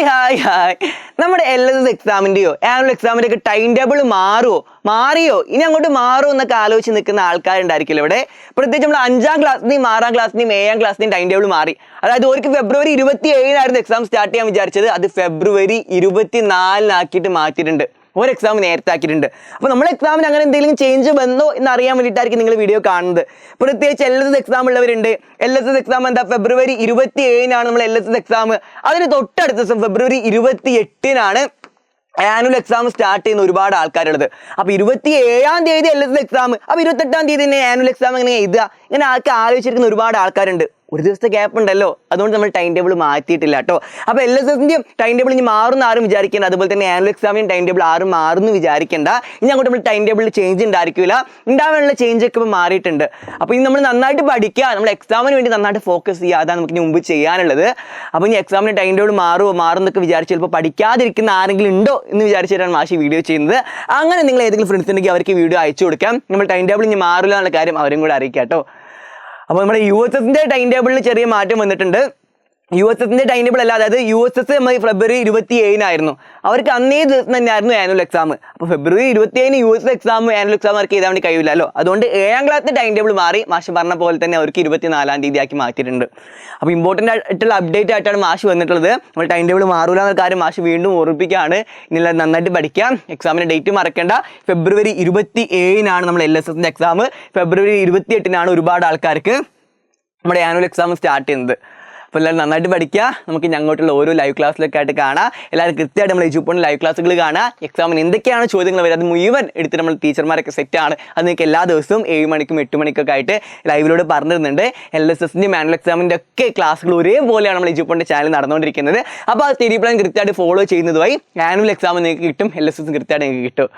Hi നമ്മുടെ LSS എക്സാമിൻ്റെയോ annual എക്സാമിൻ്റെയൊക്കെ time table മാറിയോ ഇനി അങ്ങോട്ട് മാറുമോ എന്നൊക്കെ ആലോചിച്ച് നിൽക്കുന്ന ആൾക്കാരുണ്ടായിരിക്കില്ല ഇവിടെ. പ്രത്യേകിച്ച് നമ്മൾ 5ാം ക്ലാസ്സിൻ്റെയും 6ാം ക്ലാസ്സിൻ്റെയും 7ാം ക്ലാസ്സിൻ്റെയും ടൈം ടേബിൾ മാറി. അതായത് അവർക്ക് ഫെബ്രുവരി 27 എക്സാം സ്റ്റാർട്ട് ചെയ്യാൻ വിചാരിച്ചത്, അത് ഫെബ്രുവരി 24 മാറ്റിയിട്ടുണ്ട്. ഒരു എക്സാം നേരത്തെ ആക്കിയിട്ടുണ്ട്. അപ്പോൾ നമ്മൾ എക്സാമിന് അങ്ങനെ എന്തെങ്കിലും ചേഞ്ച് വന്നോ എന്ന് അറിയാൻ വേണ്ടിയിട്ടായിരിക്കും നിങ്ങൾ വീഡിയോ കാണുന്നത്. പ്രത്യേകിച്ച് LSS എക്സാം ഉള്ളവരുണ്ട്. LSS എക്സാം എന്താ ഫെബ്രുവരി 27 നമ്മൾ LSS എക്സാം. അതിന് തൊട്ടടുത്ത ദിവസം ഫെബ്രുവരി 28 ആനുവൽ എക്സാം സ്റ്റാർട്ട് ചെയ്യുന്ന ഒരുപാട് ആൾക്കാരുള്ളത്. അപ്പോൾ 27 തീയതി LSS എക്സാം, അപ്പോൾ 28 തീയതി തന്നെ ആനുവൽ എക്സാം എങ്ങനെ എഴുതുക, ഇങ്ങനെ ആലോചിച്ചിരിക്കുന്ന ഒരുപാട് ആൾക്കാരുണ്ട്. ഒരു ദിവസത്തെ ഗ്യാപ്പ് ഉണ്ടല്ലോ, അതുകൊണ്ട് നമ്മൾ ടൈം ടേബിൾ മാറ്റിയിട്ടില്ല കേട്ടോ. അപ്പോൾ LSSൻ്റെയും ടൈം ടേബിൾ ഇനി മാറുന്ന ആരും വിചാരിക്കേണ്ട, അതുപോലെ തന്നെ ആനുവൽ എക്സാമിൻ്റെയും ടൈം ടേബിൾ ആരും മാറുന്നു വിചാരിക്കേണ്ട. ഇനി അങ്ങോട്ട് നമ്മൾ ടൈം ടേബിളിൽ ചേഞ്ച് ഉണ്ടായിരിക്കില്ല, ഉണ്ടാവാനുള്ള ചേഞ്ച് ഒക്കെ ഇപ്പോൾ മാറിയിട്ടുണ്ട്. അപ്പോൾ ഇനി നമ്മൾ നന്നായിട്ട് പഠിക്കുക, നമ്മൾ എക്സാമിന് വേണ്ടി നന്നായിട്ട് ഫോക്കസ് ചെയ്യുക, അതാണ് നമുക്ക് മുമ്പ് ചെയ്യാനുള്ളത്. അപ്പോൾ ഇനി എക്സാമിന് ടൈം ടേബിൾ മാറുന്നൊക്കെ വിചാരിച്ച് ചിലപ്പോൾ പഠിക്കാതിരിക്കുന്ന ആരെങ്കിലും ഉണ്ടോ എന്ന് വിചാരിച്ചിട്ടാണ് മാഷി വീഡിയോ ചെയ്യുന്നത്. അങ്ങനെ നിങ്ങൾ ഏതെങ്കിലും ഫ്രണ്ട്സ് ഉണ്ടെങ്കിൽ അവർക്ക് വീഡിയോ അയച്ചു കൊടുക്കാം. നമ്മൾ ടൈം ടേബിൾ ഇനി മാറില്ല എന്നുള്ള കാര്യം അവരും കൂടെ അറിയിക്കാം കേട്ടോ. അപ്പോൾ നമ്മുടെ USSൻ്റെ ടൈം ടേബിളിൽ ചെറിയ മാറ്റം വന്നിട്ടുണ്ട്. USSൻ്റെ ടൈം ടേബിൾ അല്ല, അതായത് USS ഫെബ്രുവരി 27 അവർക്ക് അന്നേ ദിവസം തന്നെയായിരുന്നു ആനുവൽ എക്സാം. അപ്പോൾ ഫെബ്രുവരി 27 USS എക്സാം ആനുവൽ എക്സാം അവർക്ക് എഴുതാൻ വേണ്ടി കഴിയില്ലല്ലോ. അതുകൊണ്ട് 7ാം ക്ലാസ്സിൻ്റെ ടൈം ടേബിൾ മാറി. മാഷ് പറഞ്ഞ പോലെ തന്നെ അവർക്ക് 24 തീയതി ആക്കി മാറ്റിയിട്ടുണ്ട്. അപ്പോൾ ഇമ്പോർട്ടൻ്റ് ആയിട്ടുള്ള അപ്ഡേറ്റ് ആയിട്ടാണ് മാഷ് വന്നിട്ടുള്ളത്. നമ്മൾ ടൈം ടേബിൾ മാറൂല എന്ന കാര്യം മാഷ് വീണ്ടും ഓർമ്മിപ്പിക്കുകയാണ്. ഇനി നന്നായിട്ട് പഠിക്കാം, എക്സാമിൻ്റെ ഡേറ്റ് മറക്കേണ്ട. ഫെബ്രുവരി 27 നമ്മൾ LSSൻ്റെ എക്സാം. ഫെബ്രുവരി 28 ഒരുപാട് ആൾക്കാർക്ക് നമ്മുടെ ആനുവൽ എക്സാം സ്റ്റാർട്ട് ചെയ്യുന്നത്. അപ്പോൾ എല്ലാവരും നന്നായിട്ട് പഠിക്കുക. നമുക്ക് ഇനി അങ്ങോട്ടുള്ള ഓരോ ലൈവ് ക്ലാസ്സിലൊക്കെ ആയിട്ട് കാണാം. എല്ലാവരും കൃത്യമായിട്ട് നമ്മൾ എജുപോണിൽ ലൈവ് ക്ലാസ്സുകൾ കാണുക. എക്സാമിന് എന്തൊക്കെയാണ് ചോദ്യങ്ങൾ വരിക അത് മുഴുവൻ എടുത്ത് നമ്മൾ ടീച്ചർമാരൊക്കെ സെറ്റാണ്. അത് നിങ്ങൾക്ക് എല്ലാ ദിവസവും 7 മണിക്കും 8 മണിക്കൊക്കെ ആയിട്ട് ലൈവിലൂടെ പറഞ്ഞു തരുന്നുണ്ട്. LSSൻ്റെയും ആനുവൽ എക്സാമിൻ്റെ ഒക്കെ ക്ലാസ്സുകൾ ഒരേപോലെയാണ് നമ്മൾ എജുപോണിൻ്റെ ചാനൽ നടന്നുകൊണ്ടിരിക്കുന്നത്. അപ്പോൾ ആ സ്റ്റഡി പ്ലാൻ കൃത്യമായിട്ട് ഫോളോ ചെയ്യുന്നതുമായി ആനുവൽ എക്സാം നിങ്ങൾക്ക് കിട്ടും, LSS കൃത്യമായിട്ട് നിങ്ങൾക്ക് കിട്ടും.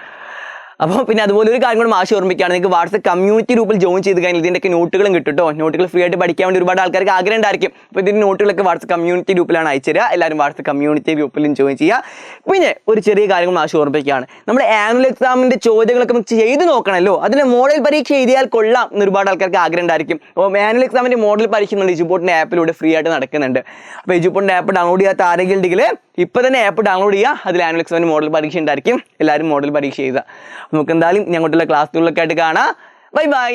അപ്പോൾ പിന്നെ അതുപോലെ ഒരു കാര്യം കൂടെ മാഷ് ഓർമ്മിക്കുകയാണ്, നിങ്ങൾക്ക് വാട്സ്ആപ്പ് കമ്മ്യൂണിറ്റി ഗ്രൂപ്പിൽ ജോയിൻ ചെയ്ത് കഴിഞ്ഞാൽ ഇതിൻ്റെയൊക്കെ നോട്ടുകളും കിട്ടും കേട്ടോ. നോട്ടുകൾ ഫ്രീ ആയിട്ട് പഠിക്കാൻ വേണ്ടി ഒരുപാട് ആൾക്കാർക്ക് ആഗ്രഹം ഉണ്ടായിരിക്കും. അപ്പോൾ ഇതിൻ്റെ നോട്ടുകളൊക്കെ വാട്സ്ആപ്പ് കമ്മ്യൂണിറ്റി ഗ്രൂപ്പിലാണ് അയച്ചു തരിക. എല്ലാവരും വാട്സ്ആപ്പ് കമ്മ്യൂണിറ്റി ഗ്രൂപ്പിലും ജോയിൻ ചെയ്യുക. പിന്നെ ഒരു ചെറിയ കാര്യം മാഷ് ഓർമ്മിക്കുകയാണ്, നമ്മുടെ ആനുവൽ എക്സാമിൻ്റെ ചോദ്യങ്ങളൊക്കെ നമുക്ക് ചെയ്ത് നോക്കണമല്ലോ. അതിന് മോഡൽ പരീക്ഷ എഴുതിയാൽ കൊള്ളാം എന്ന് ഒരുപാട് ആൾക്കാർക്ക് ആഗ്രഹം ഉണ്ടായിരിക്കും. അപ്പോൾ ആനുവൽ എക്സാമിൻ്റെ മോഡൽ പരീക്ഷ നമ്മൾ എജുപോർട്ടിൻ്റെ ആപ്പിലൂടെ ഫ്രീ ആയിട്ട് നടക്കുന്നുണ്ട്. അപ്പോൾ എജുപോർട്ടിൻ്റെ ആപ്പ് ഡൗൺലോഡ് ചെയ്യാത്ത ആരെങ്കിലും ഉണ്ടെങ്കിൽ ഇപ്പോൾ തന്നെ ആപ്പ് ഡൗൺലോഡ് ചെയ്യുക. അതിൽ ആനുവൽ എക്സാമിൻ്റെ മോഡൽ പരീക്ഷ ഉണ്ടായിരിക്കും. എല്ലാവരും മോഡൽ പരീക്ഷ ചെയ്യുക. നമുക്ക് എന്തായാലും അങ്ങോട്ടുള്ള ക്ലാസ്സുകളിലൊക്കെ ആയിട്ട് കാണാം. ബൈ.